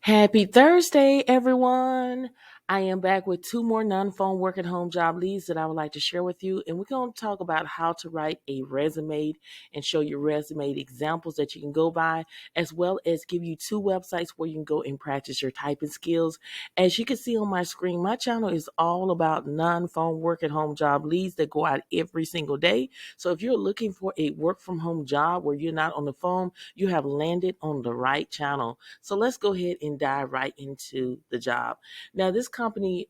Happy Thursday, everyone. I am back with two more non-phone work at home job leads that I would like to share with you. And we're going to talk about how to write a resume and show your resume examples that you can go by, as well as give you two websites where you can go and practice your typing skills. As you can see on my screen, my channel is all about non-phone work at home job leads that go out every single day. So if you're looking for a work from home job where you're not on the phone, you have landed on the right channel. So let's go ahead and dive right into the job. Now, this company,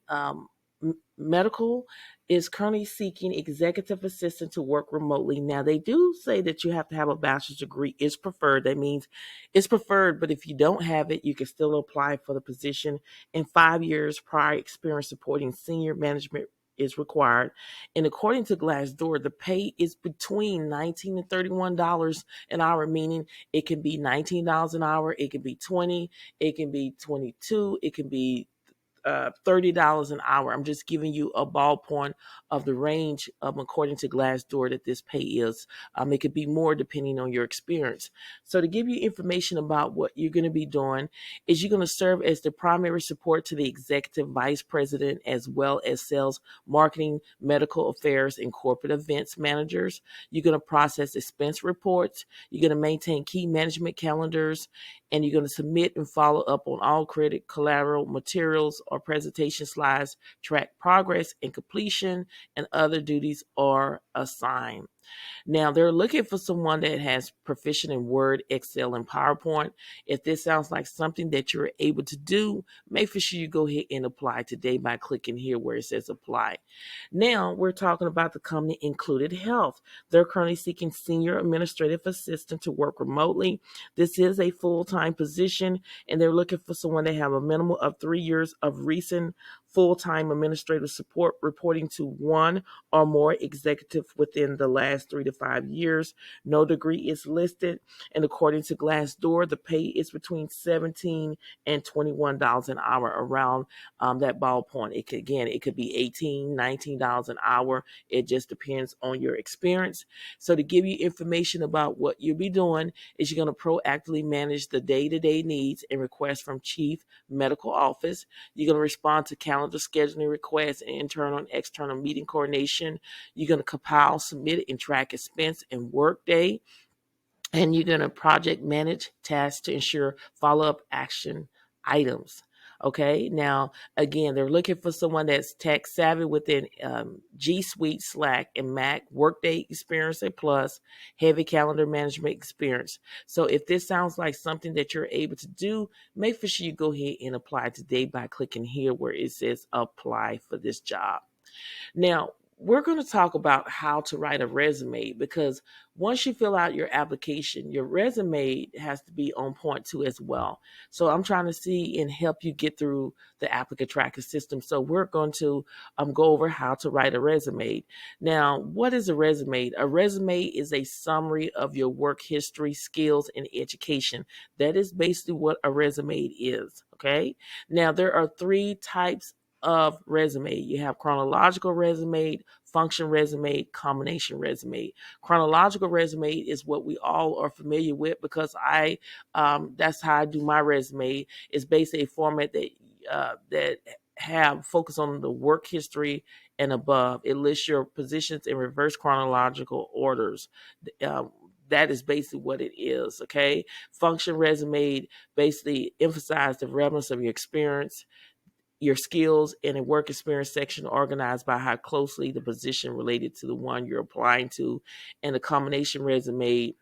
Medical, is currently seeking executive assistant to work remotely. Now, they do say that you have to have a bachelor's degree. It's preferred. That means it's preferred, but if you don't have it, you can still apply for the position. And 5 years prior experience supporting senior management is required. And according to Glassdoor, the pay is between $19 and $31 an hour, meaning it can be $19 an hour, it can be 20, it can be 22, it can be $30 an hour. I'm just giving you a ballpoint of the range according to Glassdoor that this pay is. It could be more depending on your experience. So to give you information about what you're going to be doing is you're going to serve as the primary support to the executive vice president as well as sales, marketing, medical affairs, and corporate events managers. You're going to process expense reports. You're going to maintain key management calendars, and you're going to submit and follow up on all credit collateral materials or presentation slides, track progress and completion, and other duties are assigned. Now, they're looking for someone that has proficient in Word, Excel, and PowerPoint. If this sounds like something that you're able to do, make sure you go ahead and apply today by clicking here where it says apply. Now, we're talking about the company Included Health. They're currently seeking senior administrative assistant to work remotely. This is a full-time position, and they're looking for someone that have a minimum of 3 years of recent full-time administrative support reporting to one or more executive within the last 3 to 5 years. No degree is listed, and according to Glassdoor, the pay is between $17 and $21 an hour, around that ballpoint. It could be $18, $19 an hour. It just depends on your experience. So to give you information about what you'll be doing is you're going to proactively manage the day-to-day needs and requests from Chief Medical Office. You're going to respond to calendar scheduling requests and internal and external meeting coordination. You're going to compile, submit, and track expense and workday. And you're going to project manage tasks to ensure follow-up action items. Okay, now again, they're looking for someone that's tech savvy within G Suite, Slack, and Mac, Workday experience, a plus, heavy calendar management experience. So if this sounds like something that you're able to do, make sure you go ahead and apply today by clicking here where it says apply for this job. Now, we're going to talk about how to write a resume, because once you fill out your application, your resume has to be on point too as well. So I'm trying to see and help you get through the applicant tracking system. So we're going to go over how to write a resume. Now, what is a resume? A resume is a summary of your work history, skills, and education. That is basically what a resume is. Okay. Now, there are three types of resume. You have chronological resume, function resume, combination resume. Chronological resume is what we all are familiar with, because that's how I do my resume. It's basically a format that have focus on the work history and above. It lists your positions in reverse chronological orders. That is basically what it is. Okay. Function resume basically emphasize the relevance of your experience, your skills, in a work experience section organized by how closely the position related to the one you're applying to. And the combination resume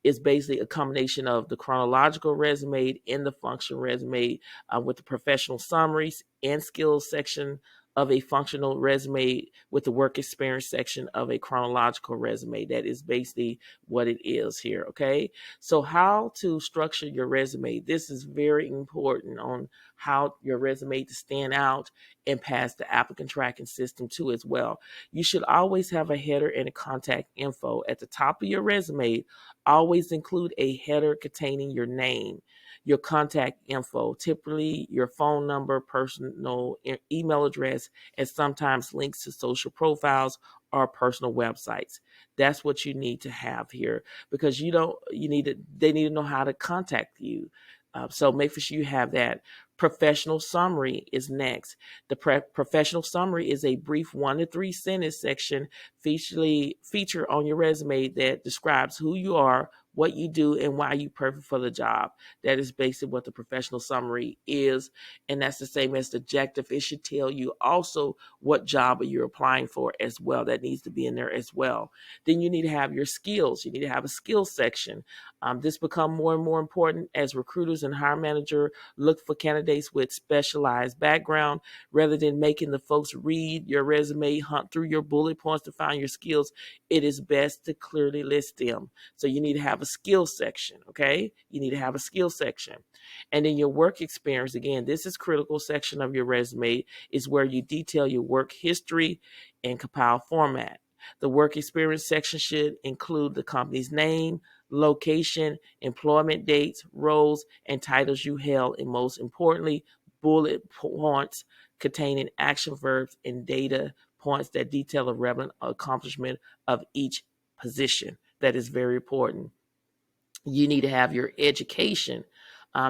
is basically a combination of the chronological resume and the function resume, with the professional summaries and skills section of a functional resume with the work experience section of a chronological resume. That is basically what it is here. Okay. So how to structure your resume. This is very important on how your resume to stand out and pass the applicant tracking system too as well. You should always have a header and a contact info at the top of your resume. Always include a header containing your name, your contact info, typically your phone number, personal email address, and sometimes links to social profiles or personal websites. That's what you need to have here, because they need to know how to contact you. So make sure you have that. Professional summary is next. The professional summary is a brief 1 to 3 sentence section feature on your resume that describes who you are, what you do, and why you're perfect for the job. That is basically what the professional summary is, and that's the same as the objective. It should tell you also what job you're applying for as well. That needs to be in there as well. Then you need to have your skills. You need to have a skills section. This become more and more important as recruiters and hiring manager look for candidates with specialized background. Rather than making the folks read your resume, hunt through your bullet points to find your skills, it is best to clearly list them. So you need to have a skills section, okay? You need to have a skills section. And then your work experience, again, this is critical section of your resume, is where you detail your work history and compile format. The work experience section should include the company's name, location, employment dates, roles, and titles you held, and most importantly, bullet points containing action verbs and data points that detail the relevant accomplishment of each position. That is very important. You need to have your education.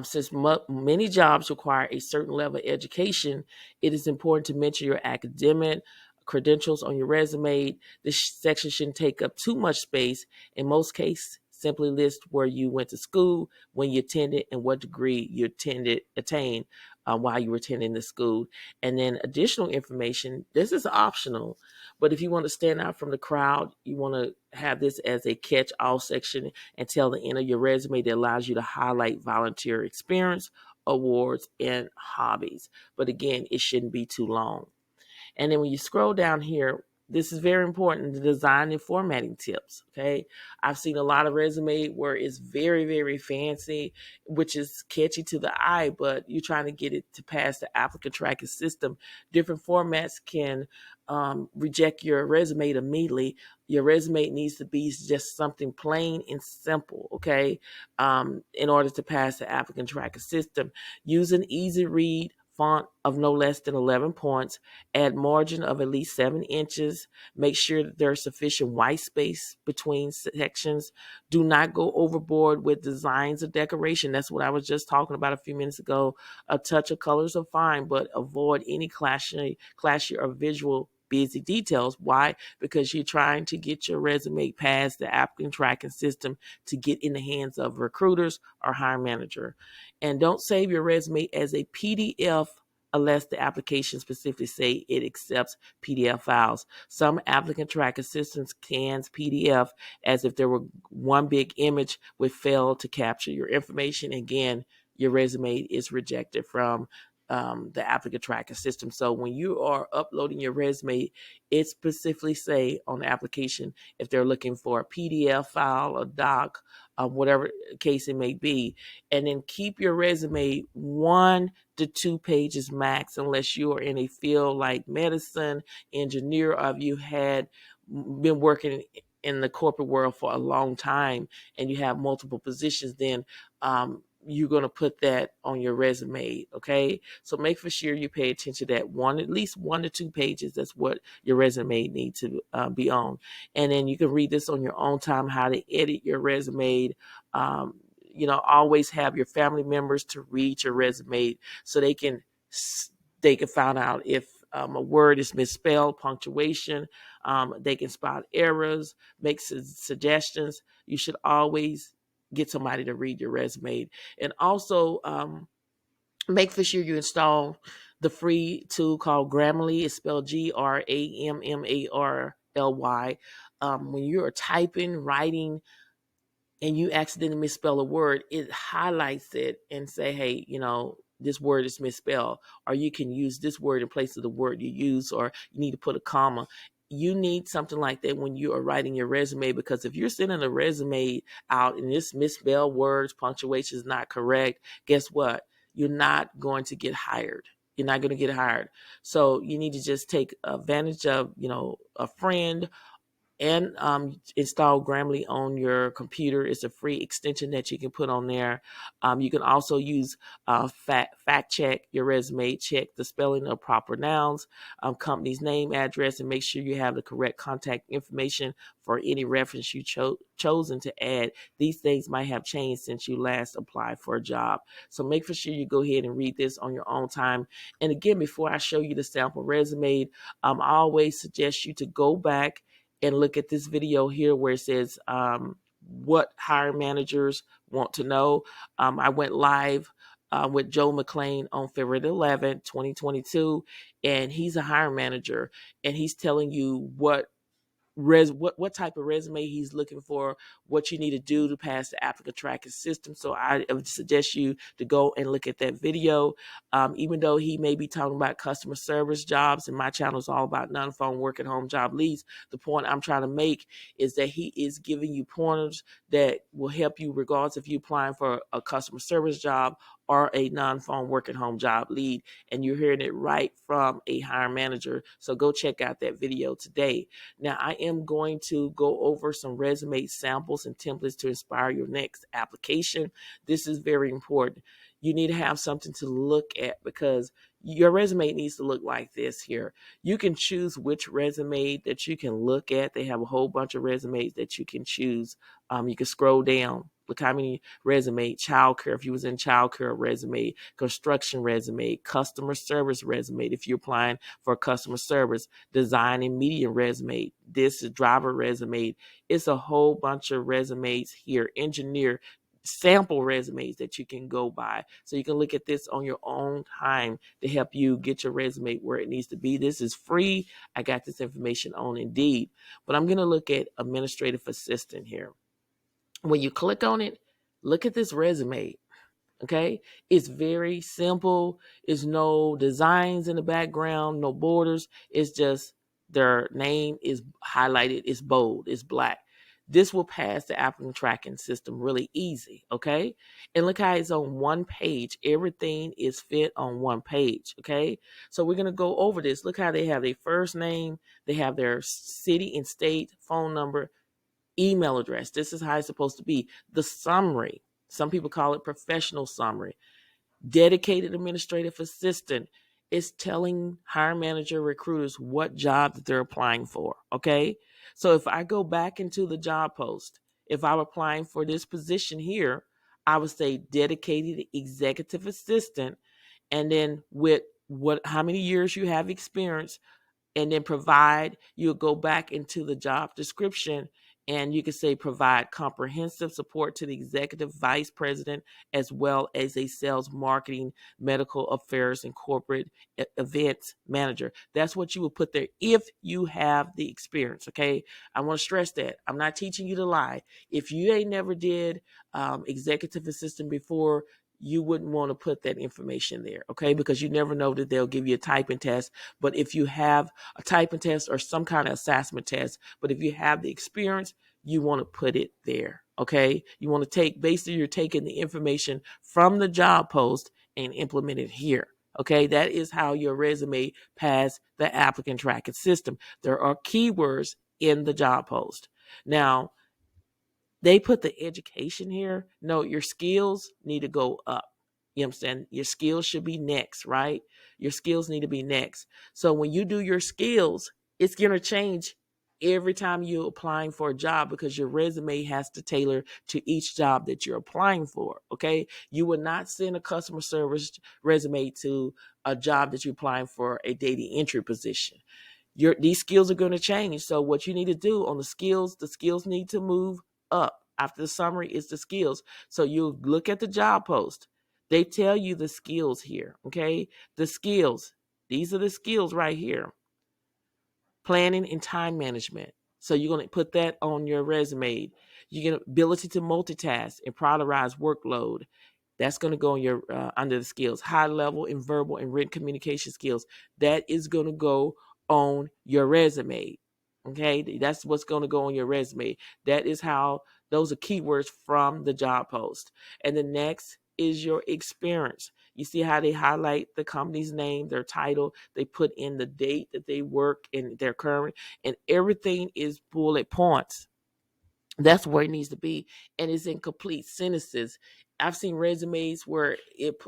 Since many jobs require a certain level of education, it is important to mention your academic credentials on your resume. This section shouldn't take up too much space. In most cases, simply list where you went to school, when you attended, and what degree you attained while you were attending the school. And then additional information, this is optional, but if you want to stand out from the crowd, you want to have this as a catch-all section and tell the end of your resume that allows you to highlight volunteer experience, awards, and hobbies. But again, it shouldn't be too long. And then when you scroll down here, this is very important, the design and formatting tips, okay? I've seen a lot of resume where it's very, very fancy, which is catchy to the eye, but you're trying to get it to pass the applicant tracking system. Different formats can reject your resume immediately. Your resume needs to be just something plain and simple, okay? In order to pass the applicant tracking system. Use an easy read font of no less than 11 points, add margin of at least 7 inches, make sure that there's sufficient white space between sections. Do not go overboard with designs or decoration. That's what I was just talking about a few minutes ago. A touch of colors are fine, but avoid any clashy or visual busy details. Why? Because you're trying to get your resume past the applicant tracking system to get in the hands of recruiters or hiring manager. And don't save your resume as a PDF unless the application specifically say it accepts PDF files. Some applicant tracking systems scans PDF as if there were one big image which failed to capture your information. Again, your resume is rejected from the applicant tracking system. So when you are uploading your resume, it specifically say on the application if they're looking for a PDF file, a doc, whatever case it may be. And then keep your resume 1 to 2 pages max, unless you are in a field like medicine, engineer, or if you had been working in the corporate world for a long time and you have multiple positions, then you're going to put that on your resume, okay? So make for sure you pay attention to that at least 1 to 2 pages. That's what your resume needs to be on. And then you can read this on your own time, how to edit your resume. Always have your family members to read your resume so they can find out if a word is misspelled, punctuation. They can spot errors, make suggestions. You should always get somebody to read your resume. And also make for sure you install the free tool called Grammarly. It's spelled Grammarly. When you're typing, writing, and you accidentally misspell a word, it highlights it and say, hey, this word is misspelled, or you can use this word in place of the word you use, or you need to put a comma. You need something like that when you are writing your resume, because if you're sending a resume out and this misspelled words, punctuation is not correct, guess what? You're not going to get hired. You're not going to get hired. So you need to just take advantage of, a friend and install Grammarly on your computer. It's a free extension that you can put on there. You can also use fact check your resume, check the spelling of proper nouns, company's name, address, and make sure you have the correct contact information for any reference you chosen to add. These things might have changed since you last applied for a job. So make sure you go ahead and read this on your own time. And again, before I show you the sample resume, I always suggest you to go back and look at this video here where it says what hiring managers want to know. I went live with Joe McClain on February 11th, 2022, and he's a hiring manager, and he's telling you what what type of resume he's looking for, what you need to do to pass the applicant tracking system. So I would suggest you to go and look at that video. Even though he may be talking about customer service jobs, and my channel is all about non-phone work at home job leads, the point I'm trying to make is that he is giving you pointers that will help you regardless if you're applying for a customer service job or a non-phone work at home job lead, and you're hearing it right from a hiring manager. So go check out that video today. Now, I am going to go over some resume samples and templates to inspire your next application. This is very important. You need to have something to look at because your resume needs to look like this here. You can choose which resume that you can look at. They have a whole bunch of resumes that you can choose. You can scroll down. Look how many resume, childcare, if you was in childcare resume, construction resume, customer service resume, if you're applying for customer service, design and media resume, this is driver resume. It's a whole bunch of resumes here, engineer, sample resumes that you can go by. So you can look at this on your own time to help you get your resume where it needs to be. This is free. I got this information on Indeed, but I'm going to look at administrative assistant here. When you click on it, look at this resume. Okay, it's very simple. It's no designs in the background, no borders. It's just their name is highlighted, it's bold, it's black. This will pass the applicant tracking system really easy. Okay, and look how it's on one page. Everything is fit on one page. Okay, so we're gonna go over this. Look how they have their first name, they have their city and state, phone number, email address. This is how it's supposed to be. The summary. Some people call it professional summary. Dedicated administrative assistant is telling hiring manager recruiters what job that they're applying for. Okay. So if I go back into the job post, if I'm applying for this position here, I would say dedicated executive assistant. And then with how many years you have experience, and then you'll go back into the job description and you can say provide comprehensive support to the executive vice president as well as a sales, marketing, medical affairs, and corporate events manager. That's what you would put there if you have the experience. Okay, I want to stress that I'm not teaching you to lie. If you ain't never did executive assistant before, you wouldn't want to put that information there, okay? Because you never know that they'll give you a typing test. But if you have a typing test or some kind of assessment test, but if you have the experience, you want to put it there, okay? You want to basically you're taking the information from the job post and implement it here, okay? That is how your resume pass the applicant tracking system. There are keywords in the job post. Now, they put the education here. No, your skills need to go up. You understand? Your skills should be next, right? Your skills need to be next. So when you do your skills, it's going to change every time you're applying for a job because your resume has to tailor to each job that you're applying for, okay? You would not send a customer service resume to a job that you're applying for a data entry position. These skills are going to change. So what you need to do on the skills need to move up. After the summary is the skills. So you look at the job post. They tell you the skills here, okay? The skills. These are the skills right here. Planning and time management. So you're going to put that on your resume. You get ability to multitask and prioritize workload. That's going to go on your under the skills. High level in verbal and written communication skills. That is going to go on your resume. Okay, that's what's going to go on your resume. That is how those are keywords from the job post. And the next is your experience. You see how they highlight the company's name, their title, they put in the date that they work in their current, and everything is bullet points. That's where it needs to be, and it's in complete sentences. I've seen resumes where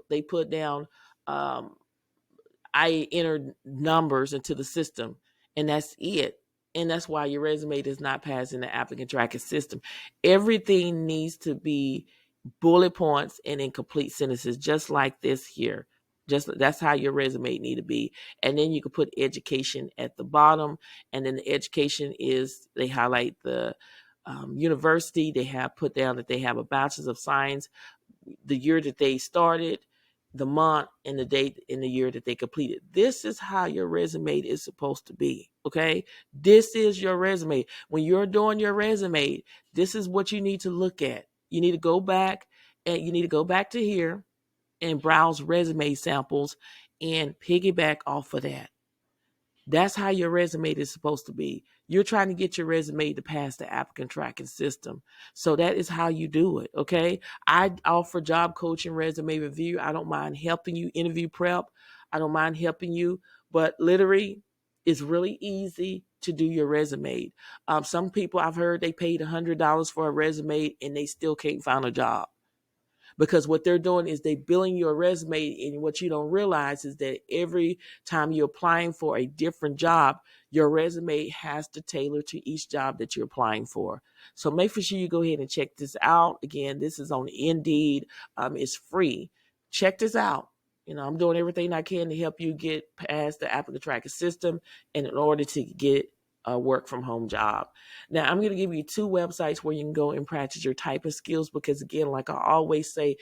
they put down, I entered numbers into the system, and that's it. And that's why your resume does not pass in the applicant tracking system. Everything needs to be bullet points and in complete sentences, just like this here. Just that's how your resume need to be. And then you can put education at the bottom, and then the education is, they highlight the university. They have put down that they have a bachelor's of science, the year that they started, the month, and the date in the year that they completed. This is how your resume is supposed to be. Okay. This is your resume. When you're doing your resume, this is what you need to look at. You need to go back, and you need to go back to here and browse resume samples and piggyback off of that. That's how your resume is supposed to be. You're trying to get your resume to pass the applicant tracking system. So that is how you do it. Okay. I offer job coaching, resume review. I don't mind helping you interview prep. I don't mind helping you, but literally it's really easy to do your resume. Some people I've heard they paid $100 for a resume and they still can't find a job, because what they're doing is they billing your resume, and what you don't realize is that every time you're applying for a different job, your resume has to tailor to each job that you're applying for. So make sure you go ahead and check this out. Again, this is on Indeed. It's free. Check this out. I'm doing everything I can to help you get past the applicant tracking system, and in order to get a work from home job. Now, I'm going to give you 2 websites where you can go and practice your typing skills, because again, like I always say,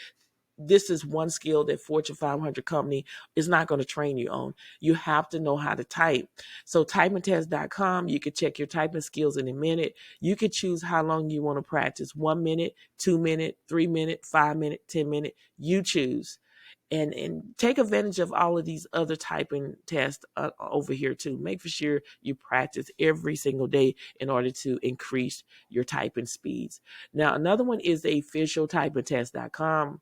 this is one skill that Fortune 500 company is not going to train you on. You have to know how to type. So typingtest.com, you can check your typing skills in a minute. You can choose how long you want to practice: 1 minute, 2 minute, 3 minute, 5 minute, 10 minute. You choose. And take advantage of all of these other typing tests over here too. Make for sure you practice every single day in order to increase your typing speeds. Now, another one is officialtypingtest.com.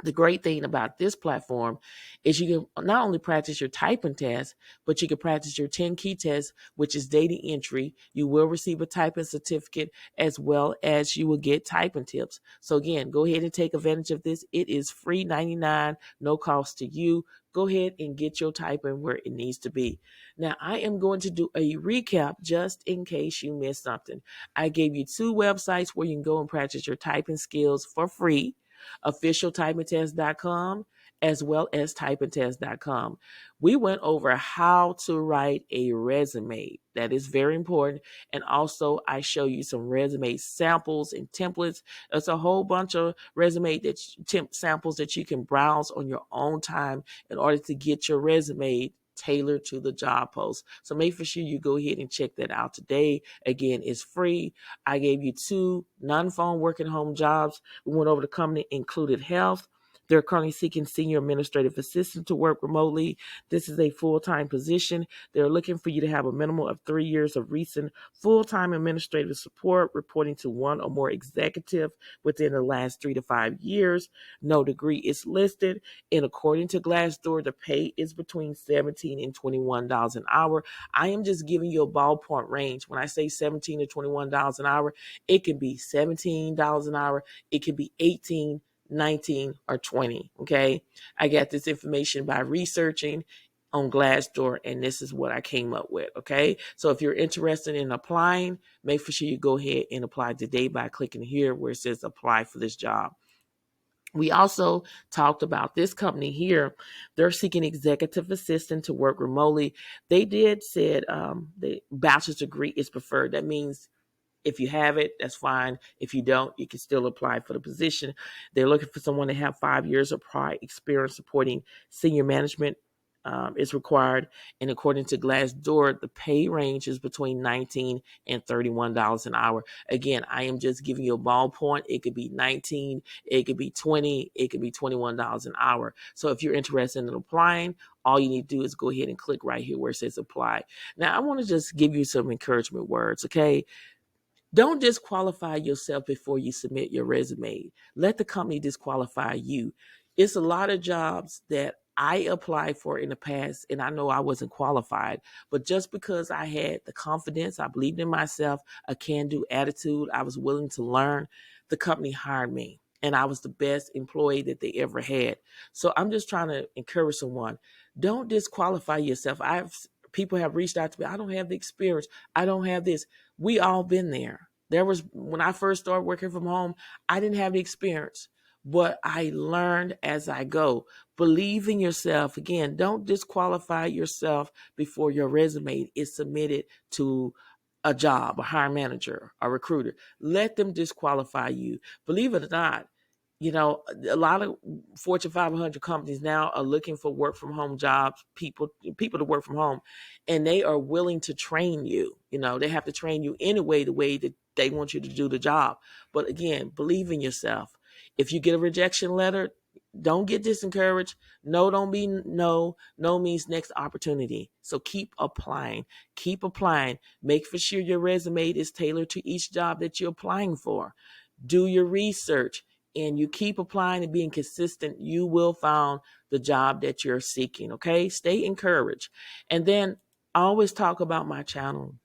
The great thing about this platform is you can not only practice your typing test, but you can practice your 10 key test, which is data entry. You will receive a typing certificate, as well as you will get typing tips. So again, go ahead and take advantage of this. It is free 99, no cost to you. Go ahead and get your typing where it needs to be. Now, I am going to do a recap just in case you missed something. I gave you 2 websites where you can go and practice your typing skills for free: officialtypingtest.com as well as typingtest.com. We went over how to write a resume. That is very important. And also, I show you some resume samples and templates. It's a whole bunch of resume samples that you can browse on your own time in order to get your resume tailored to the job post. So make for sure you go ahead and check that out today. Again, it's free. I gave you 2 non-phone working home jobs. We went over the company, included health. They're currently seeking senior administrative assistant to work remotely. This is a full-time position. They're looking for you to have a minimum of 3 years of recent full-time administrative support, reporting to 1 or more executive within the last 3 to 5 years. No degree is listed. And according to Glassdoor, the pay is between $17 and $21 an hour. I am just giving you a ballpark range. When I say $17 to $21 an hour, it can be $17 an hour. It can be 18, 19, or 20. Okay. I got this information by researching on Glassdoor, and this is what I came up with. Okay. So if you're interested in applying, make sure you go ahead and apply today by clicking here where it says apply for this job. We also talked about this company here. They're seeking executive assistant to work remotely. They said the bachelor's degree is preferred. That means if you have it, that's fine. If you don't, you can still apply for the position. They're looking for someone to have 5 years of prior experience supporting senior management is required. And according to Glassdoor, the pay range is between $19 and $31 an hour. Again, I am just giving you a ballpoint. It could be 19, it could be 20, it could be $21 an hour. So if you're interested in applying, all you need to do is go ahead and click right here where it says apply. Now, I want to just give you some encouragement words, okay? Don't disqualify yourself before you submit your resume. Let the company disqualify you. It's a lot of jobs that I applied for in the past, and I know I wasn't qualified, but just because I had the confidence, I believed in myself, a can-do attitude, I was willing to learn, the company hired me, and I was the best employee that they ever had. So I'm just trying to encourage someone, don't disqualify yourself. People have reached out to me, I don't have the experience, I don't have this. We all been there. There was, when I first started working from home, I didn't have the experience, but I learned as I go. Believe in yourself. Again, don't disqualify yourself before your resume is submitted to a job, a hiring manager, a recruiter. Let them disqualify you. Believe it or not, a lot of Fortune 500 companies now are looking for work from home jobs, people to work from home, and they are willing to train you. They have to train you anyway, the way that they want you to do the job. But again, believe in yourself. If you get a rejection letter, don't get discouraged. No, don't be no. No means next opportunity. So keep applying. Keep applying. Make for sure your resume is tailored to each job that you're applying for. Do your research, and you keep applying and being consistent, you will find the job that you're seeking. Okay? Stay encouraged. And then I always talk about my channel.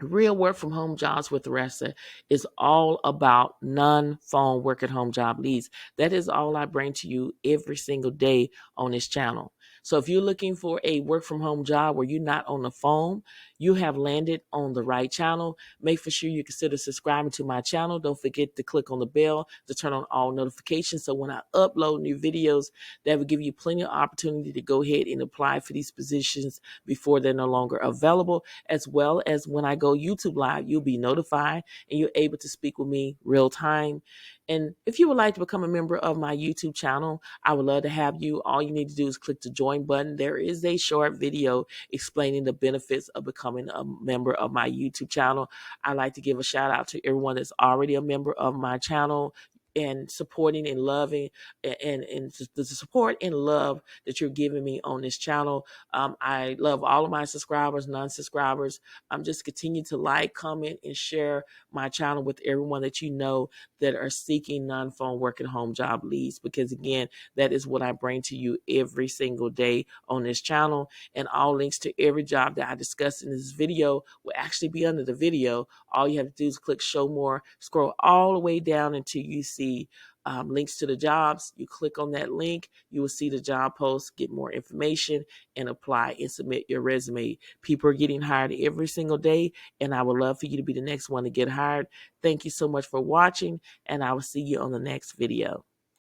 Real Work From Home Jobs with Thressa is all about non-phone work at home job leads. That is all I bring to you every single day on this channel. So if you're looking for a work from home job where you're not on the phone, you have landed on the right channel. Make for sure you consider subscribing to my channel. Don't forget to click on the bell to turn on all notifications. So when I upload new videos, that will give you plenty of opportunity to go ahead and apply for these positions before they're no longer available, as well as when I go YouTube live, you'll be notified and you're able to speak with me real time. And if you would like to become a member of my YouTube channel, I would love to have you. All you need to do is click the join button. There is a short video explaining the benefits of becoming a member of my YouTube channel. I'd like to give a shout out to everyone that's already a member of my channel and supporting and loving and the support and love that you're giving me on this channel. I love all of my subscribers, non-subscribers. Just continue to like, comment, and share my channel with everyone that you know that are seeking non-phone work at home job leads, because again, that is what I bring to you every single day on this channel. And all links to every job that I discussed in this video will actually be under the video. All you have to do is click show more, scroll all the way down until you see links to the jobs. You click on that link, you will see the job post, get more information, and apply and submit your resume. People are getting hired every single day, and I would love for you to be the next one to get hired. Thank you so much for watching, and I will see you on the next video.